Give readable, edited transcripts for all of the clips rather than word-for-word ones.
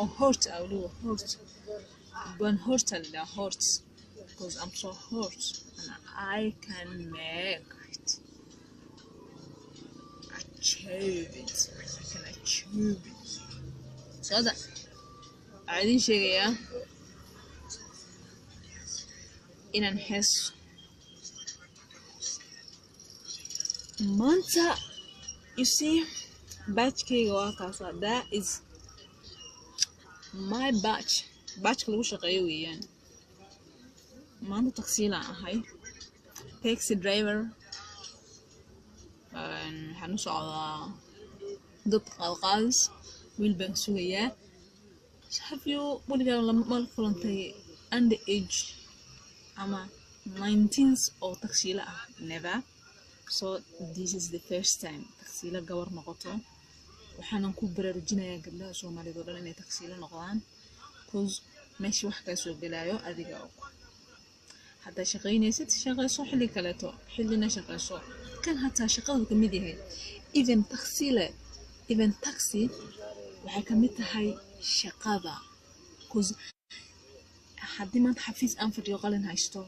or hurt I will hurt when hurt because I'm so hurt and I can make it achieve it I can achieve it so that I didn't share in an house Manta you see batch cake that is my batch lagu shaqeeyo weeyaan maanta taksiila ahay taxi driver waxaan u socdaa dad qalqaadis wiil baan sugayaa have you weligaa mal kulantay under age ama 19s oo taksiila ah never so this is the first time taksiila gawar noqoto waxaan ku baraarujinayaa gabdhaha Soomaaliyeed oo dhan inay taksiila noqdaan because meeshii wax ka soo galaayo adiga oo hadda shaqeynaysid shaqayso xilli kaleeto xillina shaqayso kan hatta shaqadu ka mid yahay even taxi waxay ka mid tahay shaqada because haddii maanta xafiis aan fadhiyo qalin haysto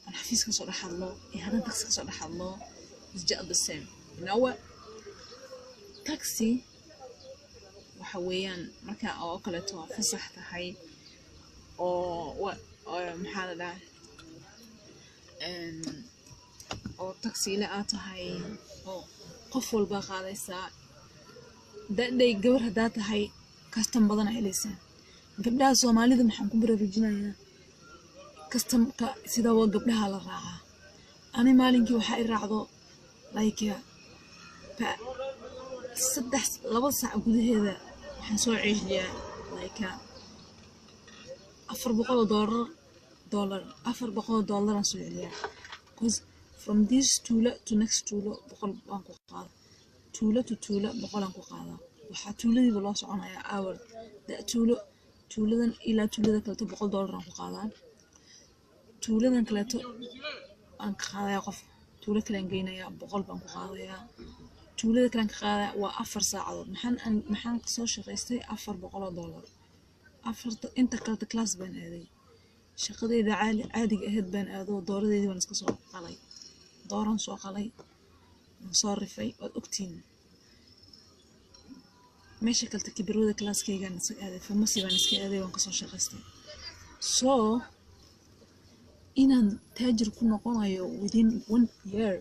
aan xafiis ka soo dhaxadlo ee haddana taxi ka soo dhaxadlo is just the same you know what taxi waxa weeyaan marka oo kaleeto fasax tahay oo maxaa la dhahaa oo taksiile aad tahay oo qof walba qaadaysaa dadday gabar hadaa tahay custom badan helaysaa gabdhaha Soomaalida maxaan ku baraarujinayaa customka sida waa gabdhaha la raacaa ani maalinkii waxa ay raacdo like laba saac gudaheeda waxaan soo ceeshiyaa like $400 aan soo celiyaa because from this tuulo to next tuulo boqol aan ku qaado tuulo to tuulo boqol aan ku qaado waxa tuuladiiba loo soconayaa hour tuuladan ilaa tuulada kale $100 aan ku qaadaa tuuladan kale aan ka qaadayaa qof tuulo kale aan geynayaa boqol baan ku qaadayaa tuulada kale aan ka qaadaa waa 4 saacadood maxaan soo shaqaystay $400 inta kale class baan aaday shaqadeeda caadiga ahayd baan aado dooradeedii waan iska soo qalay dooran soo qalay soo rifay wad ogtiin meesha kale kibirooda classkaygan iska aaday pharmacy baan iska aaday waan ka soo shaqaystay so inaan taajir ku noqonayo within 1 year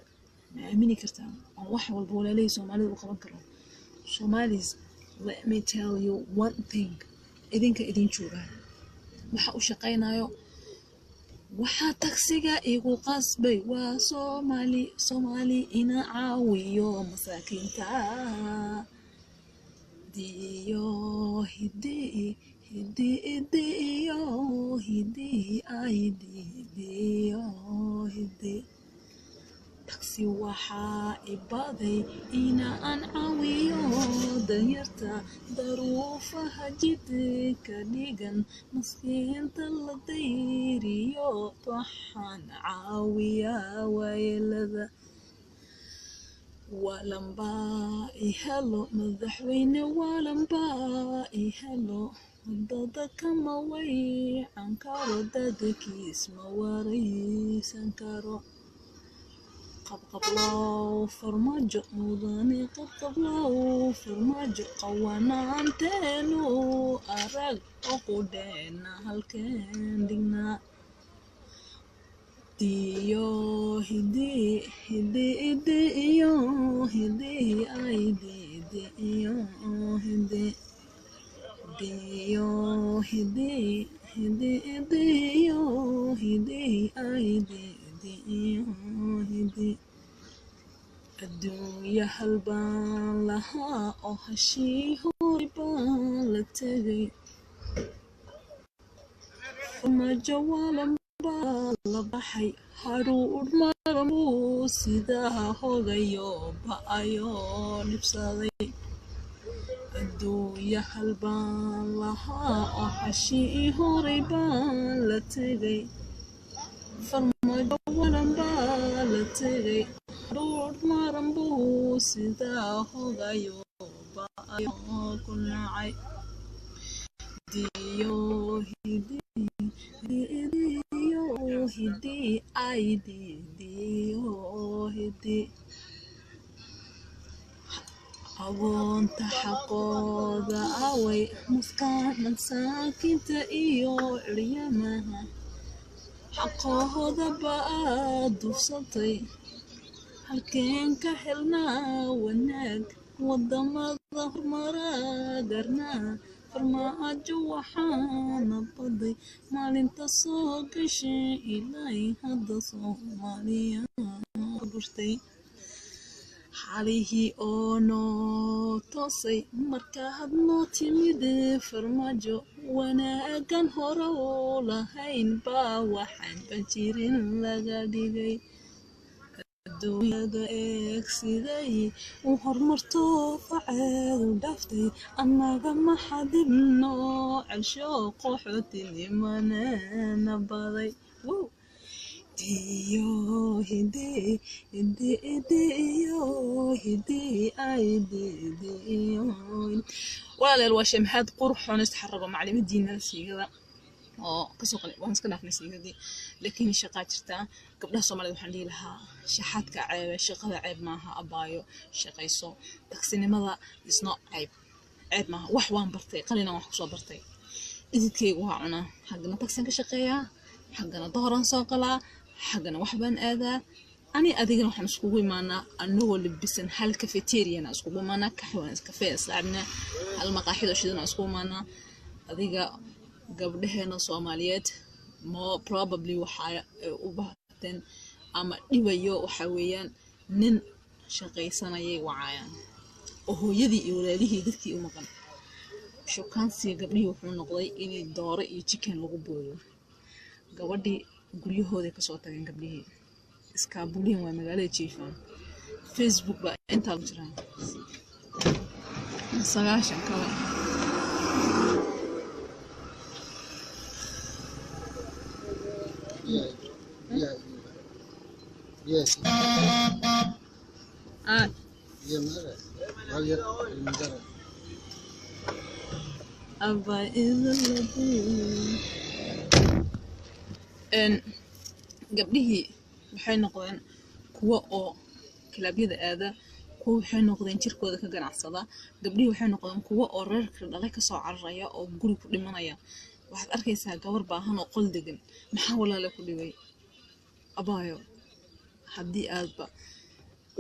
ma aamini kartaa wax walba walaalay Soomaalidu u qaban karo Somalis let me tell you one thing idinka idin joogaan waxa u shaqeynayo waxa taksiga igu qasbay waa Soomaali ina caawiyo masaakiinta diyo hidi taksi waxa ibaday ina aan caawiyo danyarta daruufaha jidka dhigan maskiinta la dayriyo waxaan caawiyaa waylada walamba ihelo madaxweyne walamba ihelo dada kama way ankaro dadkiis ma waraysan karo قبلو فرماجو موداني قبلو فرماجو قوانا انتينو أراغ أقودينا هالكين دينا ديو هدي يو هدي اي دي يو هدي ديو هدي يو هدي اي دي هدي الدنيا هالبان لها أو هشي هوربان لتغي فما جوالا بالا بحي هارور مرمو سيداها هوغيو بأيو نبسالي الدنيا هالبان لها أو هشي هوربان لتغي فما جوالا بالا تغي دور مرمبو سيدا هوغايو بايو كنعي Hidiyo hidi ay didiyo hidi agoonta xaqooda away masaakiinta iyo ciryamaha xaqooda baa dufsatay halkeen ka helnaa wanaag wadamada hormara garnaa farmaajo waxaana baday maalinta soo gashay ilaahay hadda Soomaaliya burtay xalihii oo noo toosay marka had noo timid farmaajo wanaagan hore oo lahayn baa waxaan bajirin laga dhigay adduunyada eegsiday u hormarto faceedu dhaftay annaga maxadibno celsho qaxootinimana baday diyo hidi ay didiyo walaal waa shamxad qurxoon isxarago macluumaadiina siigada oo kasoo qalay waan iska dhaafnay siigadii laakiin shaqaa jirta gabdhaha Soomaaliyeed waxaan dhihi lahaa shaxadka ceeb shaqada ceeb maaha abaayo shaqayso tagsinimada is not ceeb maaha wax waan bartay qalina wax ku soo bartay ididkaygu waa cuna xagna tagsin ka shaqeeyaa xagna dooran soo qalaa xagna wax baan aadaa ani adigana waxaan iskugu imaanaa anagoo libisan hal cafeteria na iskugu imaanaa kaxwaan kafee saacadna hal maqaaxido shidana iskugu imaanaa adiga gabdhaheena Soomaaliyeed probably waxa u baahan ama dhibayo waxa weeyaan nin shaqaysanayay wacayaan oo hooyadii iyo walaalihii dadkii u maqan shukaansiga gabdhihii wuxuu noqday inay dooro iyo chicken lagu booyo gabadhii guryahooda ka soo tageen gabdhihii iskaabuliin waa magaalada Jiifaan Facebook ba inta lagu jiraan sagaashan kale Yes. Yeah, mother. Mother. Abba is gabdhihii waxay noqdeen kuwa oo kalabyada aada kuwa waxay noqdeen jirkooda ka ganacsada gabdhihii waxay noqdeen kuwa oo reerka dhalay ka soo cararaya oo guri ku dhimanaya waxaad arkaysaa gabar baahan oo qol degan maxaa walaalo ku dhibay abaayo haddii aadba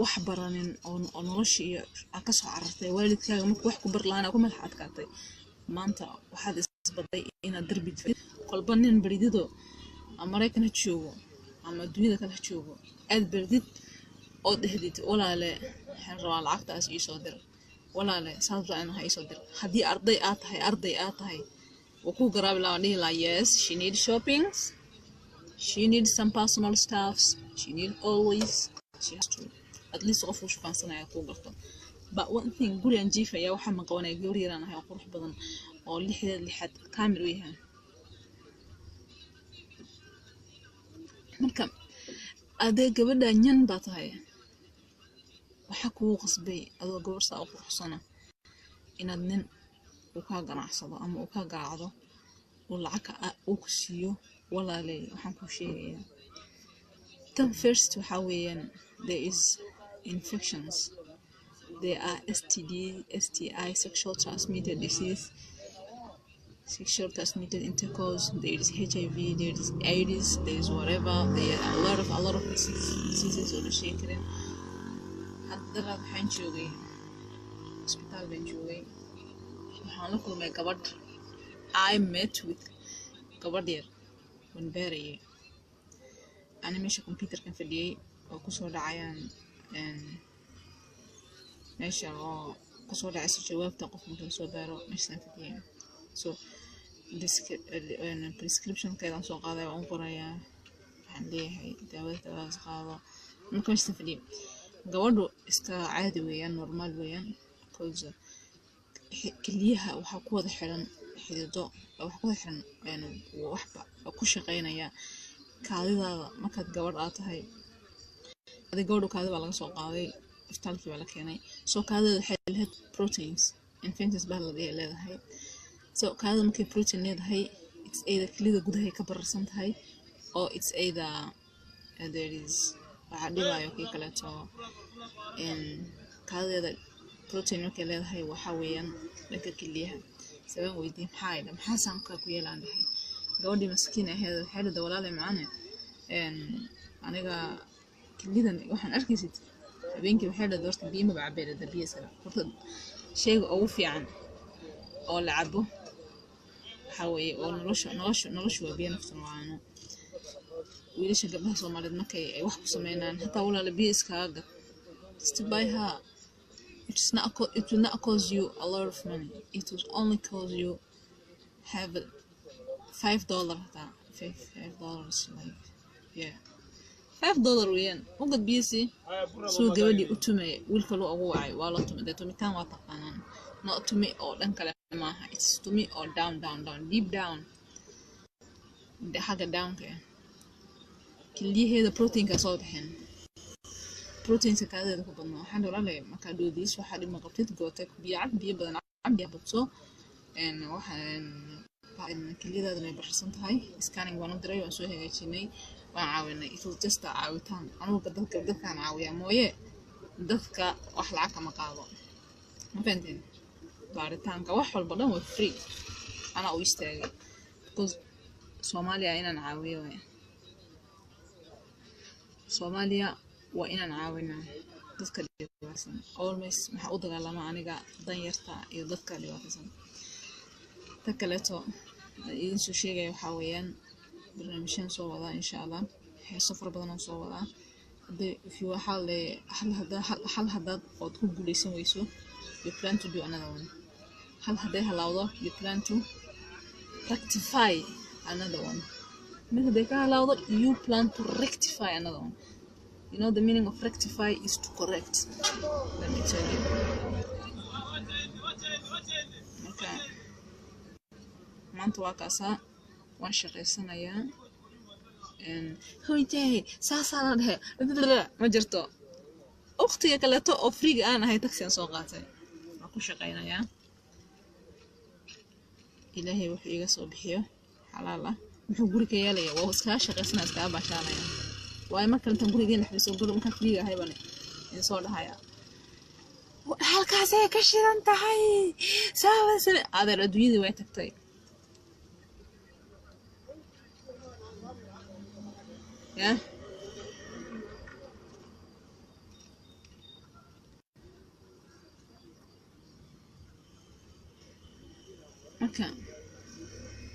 wax baranin oo nolosha iyo aad ka soo carartay waalidkaaga markuu wax ku bar lahaana ku madax adkaatay maanta waxaad isbaday inaad darbi kolba nin baridido Maraykan ha joogo ama dunida kale ha joogo aad bardid oo dhahdid walaale waxaan rabaa lacagtaas ii soo dir walaale sababta aan ii soo dir haddii arday aad tahay وكو قراب لا yes she needs shoppings she needs some personal stuffs she need always she has to at least qof uu shaqaansanaya ku garto but one thing gurigan jiifaya waxa ma qabanay gabar yaraan ahay qurux badan oo lixad kaamil u yahay marka adeeg gabadha nyan baa tahay waxa kugu qasbay adoo gabar saa u quruxsana inaad nin وكا قناعصده أما وكا قاعده والعكا أوكسيو ولا لي وحنكو شيء تم first وحاويا there is infections there are STD, STI, sexual transmitted disease, sexual transmitted intercourse, there is HIV, there is AIDS, there is whatever, there are a lot of diseases or the shaking. حتى بعد حنشوفي hospital بنشوفي waxaan la kulmay gabadh I met with gabadh yar waan beerayay ani meesha computerkan fadhiyay oo kusoo dhacayaan meesha oo kusoo dhacaysa jawaabta qof marka soo baaro meeshaan fadhiyay so prescription keedan soo qaaday waan qorayaa waxaan leeyahay daawadaas qaado marka meeshaan fadhiyay gabadhu iska caadi weeyaan normal weeyaan because kaliyaha waxa ku wada xiran xidido waxa ku wada xiran waxba ku shaqeynaya kaadidaada markaad gabadh aad tahay gabadhu kaadi baa laga soo qaaday isbitaalkii baa la keenay soo kaadida waxay leedahay proteins infections baa la leedahay so kaada markay protein leedahay it's either kelida gudahay ka bararsan tahay or it's either there is waxa dhibayo kii kaleeto kaadada protein markay leedahay waxa weeyaan dhanka keliyaha sabab weydii maxaa saanka ku yeelan dhahay gabadhii maskiin ahayd waxay leedahay walaalay macaan aniga kelidan waxaan arkaysid habeenkii waxay leedahay horta biyo ma cabeelada biyo sala horta shayga ugu fiican oo la cabo waxa weeye oo nolosha waa biyo naftan waano wiilasha gabdhaha Soomaaliyeed markay ay wax ku sameeyaan hatta walaal biyo iskaaga just buy her. It will not cost you a lot of money. It will only cost you have $5 that $5 like yeah $5 weeyaan uga biyasi soo gabadhi u tumay wiilka loo ugu wacay waa la tumay tumitaan waa taqaanaan not to me oo dhan kale maaha it's to me or down deep down xagga downka kiliyaheeda proteinka soo bixin proteinka kaadada ku badnaa waxaan dooranay marka doodiis waxa dhib ma qabtid go'ta biyo badan biyo badso waxaan keliyadaadana ay barsan tahay scanning waan u diray waan soo hagaajinay waan caawinay it was just caawitaan anugu dadkaan caawiyaa mooye dadka wax lacag kama qaado ma fahanteen baaritaanka wax walba dhan waa free ana u istaagay because Soomaaliya inaan caawiyo Soomaaliya waa inaan caawinaa dadka dhibaataysan always maxaa u dagaalama aniga danyarta iyo dadka dhibaataysan ta kaleeto idin soo sheegay waxa weeyaan barnaamijyaan soo wadaa insha Allah heeso fara badan oo soo wadaa if you hal hadad ood ku guuleysan weyso you plan to do another one hal haday halawdo you plan to rectify another one mid haday ka halawdo you plan to rectify another one. You know the meaning of rectify is to correct. Let me tell you. Okay. Maanta waa kaasa waan shaqeysanayaa hoytay saasana dhahe ma jirto waqtiga kaleeto oo free aan ahay taxi aan soo qaatay waan ku shaqeynayaa ilaahay wuxuu iga soo bixiyo xalaal ah wuxuu guriga yeelaya waa iska shaqeysana iska baashaanaya waay marka intaan gurigeena xiriso guriga markaan free ahay baan in soo dhahaya halkaas ay ka shidan tahay saawasana adeer adduunyada way tagtay ya marka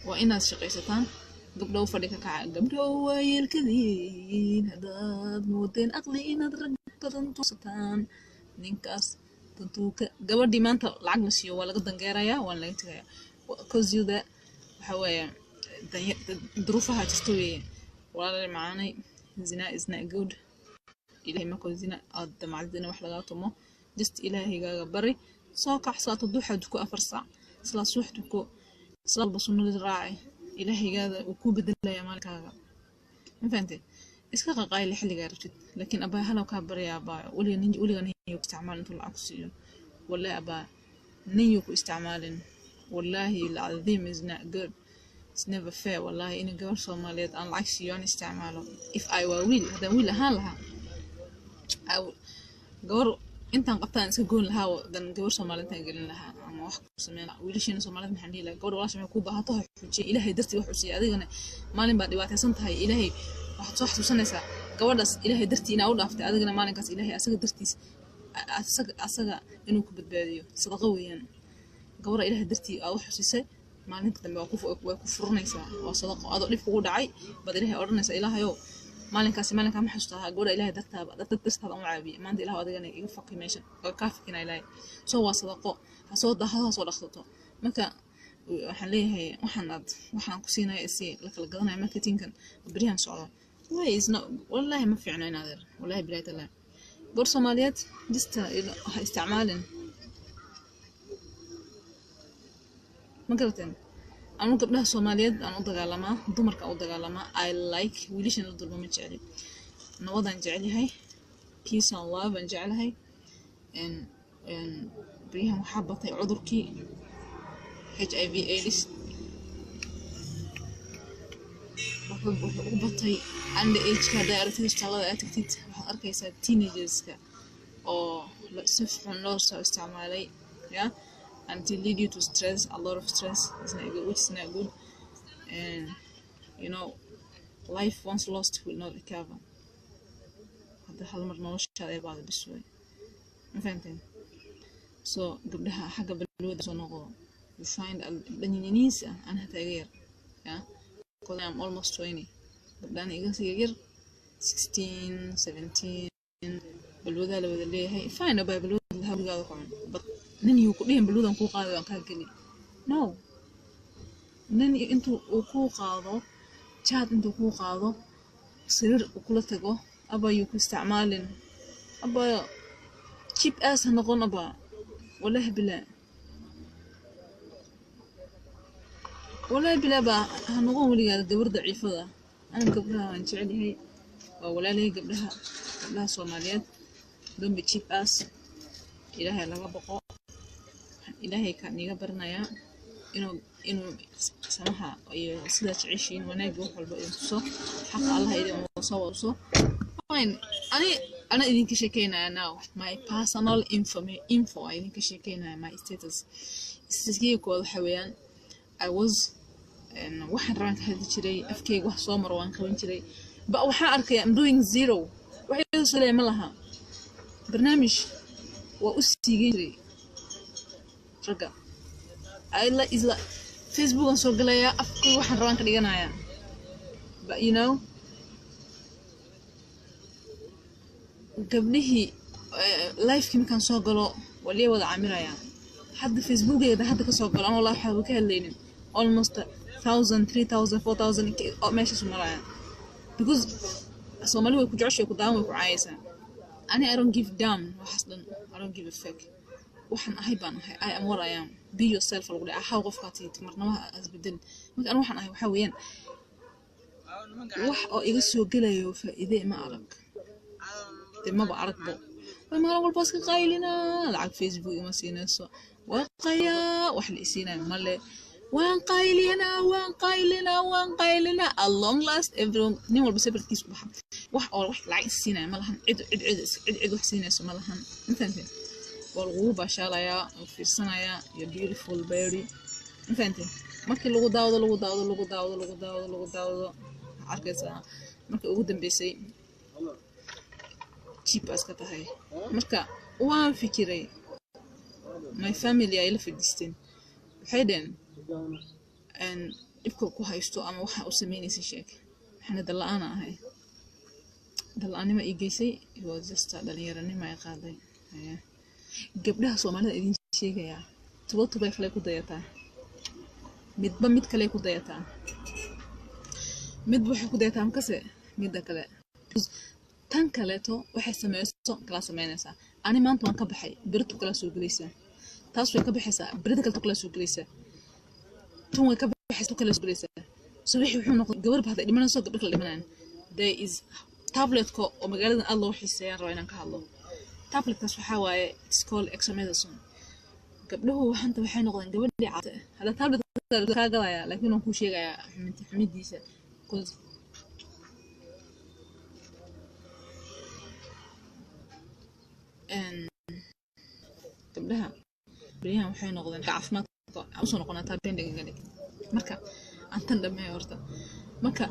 waa inaad shaqaysataan gabdhow fadhi ka kaca gabdhow waayelkadiin hadaad moodeen aqli inaad rag badan tusataan ninkaas tantuuka gabadhii maanta lacag la siiyo waa laga dangeerayaa waan laga tagayaa cause you that waxa weeye duruufaha jirta weeye walaalay macaanay zina is not good ilaahay ma ko zina aad damacdina wax laga tumo just ilaahayga bari soo kaxsato duxa duko 4 saac isla suuxduko isla basunnada raacay ilaahaygaada uu ku bedelayaa maalkaaga ma fahanteen iska qaqayl xilliga rabtid laakiin abaa halaw ka bariyaa baa waliga nin uu isticmaal intuu lacag siiyo wallahi abaa nin uu isticmaalin wallahi alazim is not good it's never fair wallahi in gabar Soomaaliyeed aan lacag siiyo aan isticmaalo if I were will hada will ahaan lahaa gabar intaan qabtaan iska goon lahaa dan gabar Soomaaliyeed aan gelin lahaa ama wax ku sameeyay wiilashina Soomaaliyeed maxaan dhihi lahaa gabar walaasha maxay ku baahato xujiye ilaahay dartii wax u siiyay adigana maalin baad dhibaataysan tahay ilaahay waxaad soo xasuusanaysaa gabadhaas ilaahay dartii inaa u dhaaftay adigana maalinkaas ilaahay asaga dartiis asaga inuu ku badbaadiyo sadaqa weeyaan gabadha ilaahay dartii aad wax u siisay maalinta dambe waa ku furanaysaa waa sadaqa adoo dhib kugu dhacay baad ilaahay odhanaysaa ilaahayow maalinkaas maalinka ma xasuustaa gabadha ilaahay dartaaba u caabiye maanta ilaahay adigana iga faqi meesha oo ka fikina ilaahay soo waa sadaqo ha soo dhaqsato marka waxaan leeyahay waxaan ku siinayaa si la kala gadanayo marketingkan barihan socdo way is not wallahi ma fiicno inaadeer wallahi bilaay talaa gabar Soomaaliyeed just isticmaalin ma garateen anu gabdhaha Soomaaliyeed aan u dagaalamaa dumarka u dagaalamaa I like wiilashana dulma ma jeceli nawadan jecelahay peace and love and jecelahay and barihan waxa batay cudurkii HIV AIDS wuxuu batay under age ka daartay istalada aad tagtid waxaad arkaysaa teenagerska oo si xun loo soo isticmaalay yeah until lead you to stress, a lot of stress, which is not good. And you know, life once lost will not recover. هذا حال مرة نوشة بعض بشوي ما فهمتين. So قبلها حاجة باللود صنعوا you find الدنيانيس أنا هتغير yeah because I'm almost 20 قبل أنا يغير 16 17 باللود هذا اللي هي fine أبغى باللود اللي هذا قاعد كمان but nin yu ku dhihin baluudan ku qaado aan ka gali no nin intuu ku qaado chat intuu ku qaado sir kula tago aba yu ku isticmaalin aba cheap ass noqon aba wallahi bila ba hanoqon waliga gabar daciifada ana gabdhaha aan jecelahay waa walaalay gabdhaha Soomaaliyeed don't be cheap ass ilaahay laga baqo إلهي كان يقبرنا إنه سماها سيدة تعيشين وناجو حلو ينتصو حق الله إذا وصو fine أنا إذا كشكينا now my personal info إذا كشكينا my status استسقيه كود حويان I was واحد رانك هذا شيء أفكي واحد صامر وان خوين شيء بقى وحارك I'm doing zero واحد يوصل يعملها برنامج وأستيجي رجع أيلا إذا فيسبوك نسوق ليا أفكر واحد روان كديجنايا but you know قبله لايف كم كان سوق له وليه وضع عميرة حد فيسبوك إذا حد كسوق له أنا والله حد بكهليني almost 1000 3000 4000 ماشي سمرايا because Somali ويكون جعش ويكون دام ويكون عايزة أنا I don't give damn وحصلا I don't give a fuck waxaan ahay baan ahay I am what I am be yourself lagu leeyahay waxa qofkaati marnaba asbedel marka aan waxaan ahay waxa weeyaan wax oo iga soo galayo faa'iido ma arag ma aragbo ma walba iska qaylina lacag Facebook ma siinayso waqaya wax la isiinay male waan qaylina a long last everyone nin walba sabirkiis u baxa wax oo wax lacag siinay ma lahan cid wax siinayso ma lahan intaanteen والغوبة باشاليا وفيرسنايا يا beautiful baby فهمتي markii lagu daawado arkaysa markii ugu dambeysay cheap aska tahay marka waan fikiray my family ay la fadhiisteen waxay dheen and ibko ku haysto ama waxa uu sameynaysa sheek waxna dalaana ahay dalaanima ii geysay it was just dhalinyaranimo ay qaaday gabdhaha Soomaalida idin sheegaya tuba kale ku dayataa midba mid kale ku dayataa mid waxa ku dayataa makase midda kale tan kaleeto waxay sameeyso kala sameynaysa ani maanta waan ka baxay birtu kala soo galaysa taas way ka baxaysaa birta kala soo galaysa tun way ka baxaysaa kala soo galaysa so wixii wuxuu noqday gabar bahda dhimanayso gabdha kala dhimanayaan there is tablet ko oo magaalada Allah xiiseeyaan roo inaan ka hadlo tablet kaas waxa waaye it's called examethasone gabdhuhu waxanta waxay noqdeen gabadhii caata hada tablet ka galaya laakiin aan ku sheegayaa xamidiisa cause gabdhaha bariyahan waxay noqdeen caafimaadka u soo noqonataa bendiga galig marka antan dhamay horta marka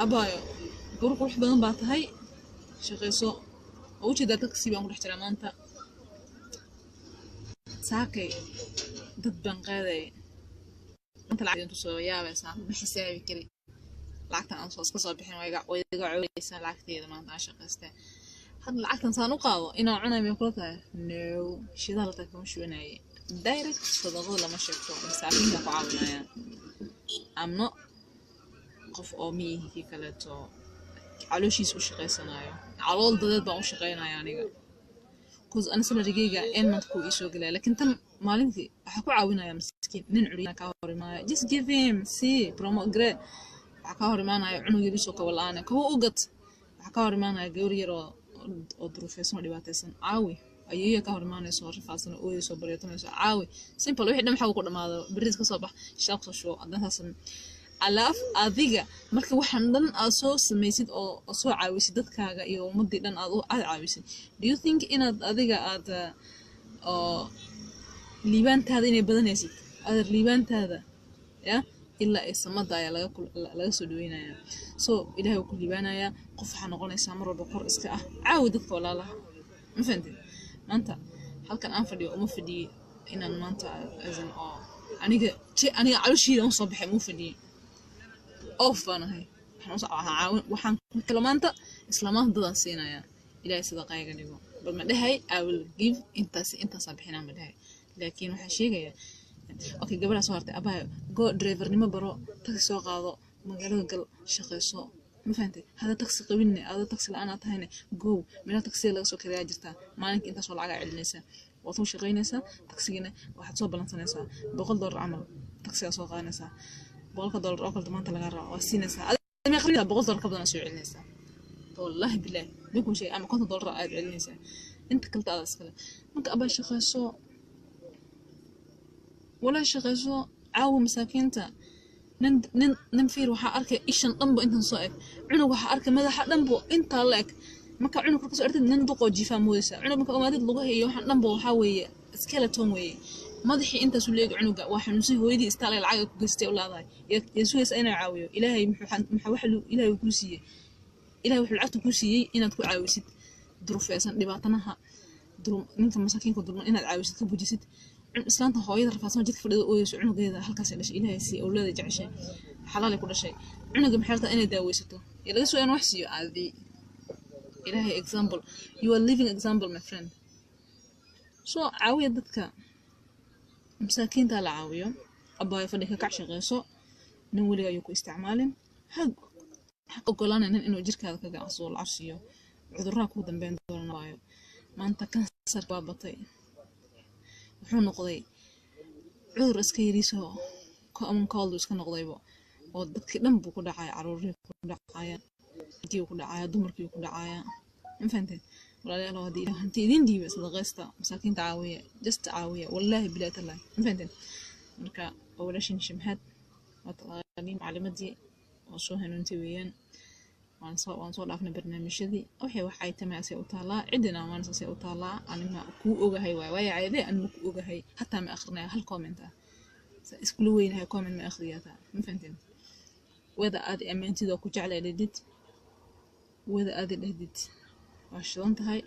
abaayo gabar qurux badan baa tahay shaqeyso oo jeeda dadka si baan u dhextiraa maanta saakay dad baan qaaday inta lacag intu soo yaabaysaa ma xisaabi kari lacagtan aan soo soo bixin way iga caweysan lacagteeda maanta aan shaqeystay had lacagtan saan u qaado inaan cunay ma kula tahay no shidaal ta kuma shubanay direct sadaqada lama sheegto masaakiinta ku caawinaya amno qof oo miyihi kale to calooshiis u shaqeysanayo calool dadeed baan u shaqeynaya aniga cause ana salarigeyga enmant ku isoo galay laakiin tan maalintii waxa ku caawinaya miskiin nin curiina ka horimaaya just give him see promo grade waxa ka horimaanaya cunug yariis oo kawalaan ka u gad waxa ka horimaanaya gabar yar oo duruufaysan oo dhibaataysan caawi أيها كهرمان يصور فاصلة أو يصور بريتون يصور عاوي simple واحد نم حاول كل ما بريز كصباح شاق شو عندنا هسن alaaf adiga marka waxaan dhan aad soo samaysid oo soo caawisid dadkaaga iyo ummadii dhan aad caawisid do you think inaad adiga aad liibaantaada inay badanaysid aad liibaantaada ya ilaa ay samada ayaa laga soo dhaweynaya so ilaahay uu ku liibaanaya qof waxa noqonaysaa mar walba kor iska ah caawi dadka walaalaha ma fahantay maanta halkan aan fadhiyo uma fadhiyo inaan maanta azan oo aniga calooshiida soo baxay uma fadhiyo أوف أنا هاي وحن كلامانتا إسلامات ضد سينايا إلى صدقاء جنبه بما ده هاي I will give أنت صبحنا من هاي لكن وحشي جاي أوكي قبل أصورت أبا جو دريفر نما برو تاكسي قاضو مقالة قل شخصو ما فهمتي هذا تاكسي قبلني هذا تاكسي الآن أتهني جو من تاكسي اللي سو كريا جرتا مالك أنت سو العقا علنيسا وطو شغينيسا تاكسينا واحد صوب بلانسانيسا $100 عمل تاكسي سو قانيسا $100 أو كل ما تلقى الرأي وسينسا ما يخليها $100 قبل أن أسوي علنيسا والله بالله بيكون شيء أما كنت $1 قاعد علنيسا أنت كنت على السكلة ما أبى شخصو ولا شخصو عاو مساكينتا ننفير وحا أركي إيشان طنبو أنت نصائب عنو وحا أركي ماذا حا طنبو أنت لك مكا عنو كركسو أرتد نندقو جيفا مودسا عنو مكا أمادد لغوه يوحا طنبو وحاوي سكيلتون وي ماضحي أنت سوليق عنوقا واحد نسيه ويدي استعلي العاقة كوكستي ولا ضاي يسويس أين عاويو إلهي محوحلو إلهي وكرسيه إلهي وحلو عفتو كرسيه إنا تكو عاويسد دروف ياسان لباطنها دروم ننت مساكين كدروم إنا عاويسد كبوجيسد إسلامتا هوايدا رفاصان جدك فريدو أويسو عنو قيدا حلقا سيلاش إلهي سي أولادي جعشي حلالي كل شيء عنو محيرتا إنا داويستو يلا سو أنا وحسيو عادي إلهي example you are living example my friend so عاوية ددكا مساكين تاع العاوية أبا يفضل كعش غيصو نولي يكو استعمالين حق قولنا إنه جرك هذا كجاسو العشية عذراك ودن بين دور نوايو ما أنت كسر بابطي وحنا قضي عذر إسكيريسو كأمن كالدوس كنا قضيبه ودك لمبو كل عاية عروري كل عاية ديو كل عاية دمركيو كل عاية ما فهمتي ولا لا هذه أنت دين دي بس الغيستا مساكين تعاوية جست تعاوية والله بلا تلا ما فهمتي مركا أول شيء نشمهد وطلعني معلوماتي وشو هننتويين وانصور عفنا برنامج ذي أو حي وحي تما سيؤطالع عندنا ما نسا سيؤطالع أنا ما كو أوجا هاي واي عادي أنا ما كو أوجا هاي حتى ما أخرنا هالكومنتا اسكلوا وين هاي كومنت ما أخرياتها ما فهمتين وإذا هذه أمانتي ذو كجعل إديت وإذا هذه الإديت وشلون هاي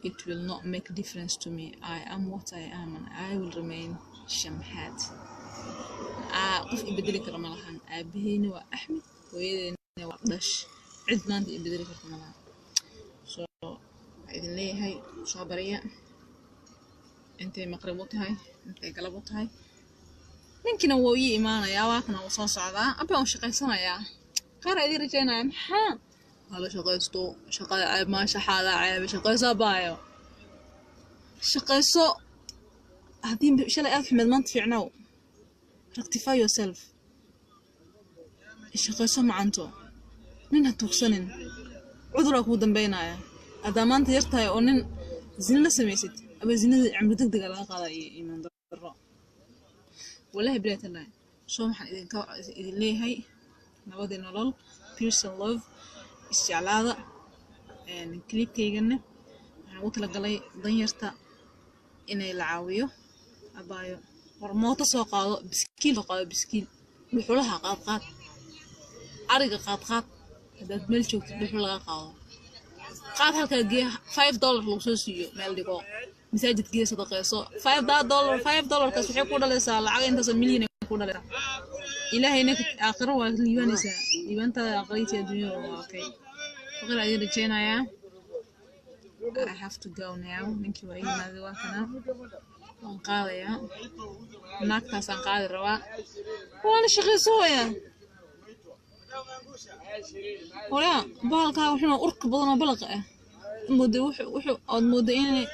it will not make difference to me I am what I am and I will remain شمحات قف يبدلي كرمالها أبهيني وأحمد ويديني وأقدش عد ما أنت يبدلي كرمالها so إذن لي هاي صابرية أنت مقربوت هاي أنت قلبوت هاي ممكن أووي إيمانا يا واكنا وصوص عذا أبا وشقي سنة يا خير إذي رجينا محا هذا شقيستو شقي عيب ما شحاذا عيب شقي صبايو شقي سو هدين شلا أحمد ما تفعناو rectify yourself شقي سو معنتو نين هتوكسنين عذرك ودن بينايا هذا ما أنت يرتاي أو نين زين لسميسيد أبا زين عمرو دق على هذا إيمان ضرّا والله بلاي الله شو محن إذن ليه هاي نبادي نلال peace and love استعلاذة يعني كليب كيجنة أنا قلت لك قلي ضيرتا إني العاوية أبايو ورموت سوق بسكيل بحولها قاط أرجع قاط هذا ملشوا بحولها قاط هالك جيه $5 لوسوسيو مالديكو مساجد جيه صدقة صو $5 كسبحي كودا لسا العقل أنت سمليني كودا لسا إلهي إنك آخر والليبان لسا ليبان تا آخريتي الدنيا أوكي وغير عدي رجينا يا I have to go now نكي وإيه ماذا واكنا وانقاضي يا ناكتا سانقاضي الرواء وانا شغي صويا ولا بالكا وحنا أرك بدنا بلغة مودي وحو مودي إني